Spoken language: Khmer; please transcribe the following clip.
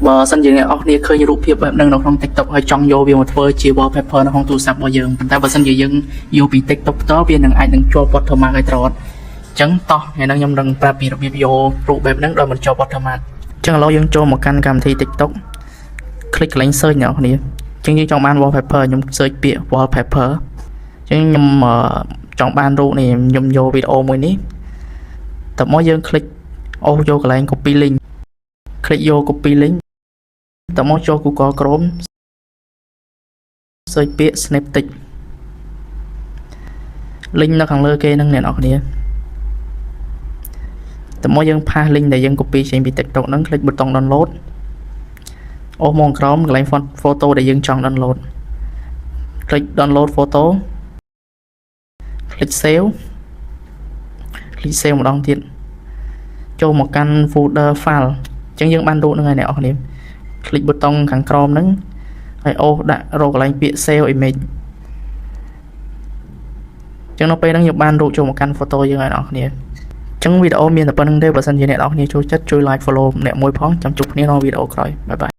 បើសិនជាអ្នកអស់គ្នាឃើញរូបភាពបែបហ្នឹងនៅក្នុង TikTok ហើយចង់យកវាមកធ្វើជា wallpaper នៅក្នុងទូរស័ព្ទរបស់យើងប៉ុន្តែបើសិនជាយើងយកពី TikTok ផ្ទាល់វានឹងអាចនឹងជាប់ watermark ឲ្យត្រង់អញ្ចឹងតោះថ្ងៃហ្នឹងខ្ញុំនឹងប្រាប់ពីរបៀបយករូបបែបហ្នឹងដោយមិនជាប់ watermark អញ្ចឹងឥឡូវយើងចូលមកកាន់កម្មវិធី TikTok คลิกកន្លែង search អ្នកនរគ្នាអញ្ចឹងយើងចង់បាន wallpaper ខ្ញុំ search ពាក្យ wallpaper អញ្ចឹងខ្ញុំចង់បានរូបនេះខ្ញុំយកវីដេអូមួយនេះតើមកយើង click អូសយកកន្លែង copy link click យក copy link តើមកចូល Google Chrome search ពាក្យ Snaptic link នៅខាងលើគេហ្នឹងអ្នកនរគ្នាតើមកយើង paste link ដែលយើង copy ចេញពី TikTok ហ្នឹង click ប៊ូតុង download អូសមកក្រោមកន្លែង photo ដែលយើងចង់ download click download photo click save ម្ដងទៀតចូលមកកាន់ folder file អញ្ចឹងយើងបានរូបហ្នឹងហើយអ្នកនរគ្នា click ប៊ូតុងខាងក្រោមហ្នឹងហើយអូសដាក់រកកន្លែងពាក្យ save image អញ្ចឹងនៅពេលហ្នឹងយើងបានរូបចូលមកកាន់ photo យើងហើយអ្នកនរគ្នាអញ្ចឹងវីដេអូមានតែប៉ុណ្្នឹងទេបើសិនជាអ្នកនរគ្នាចូលចិត្តជួយ like follow អ្នកមួយផងចាំជួបគ្នានៅវីដេអូក្រោយបាយបាយ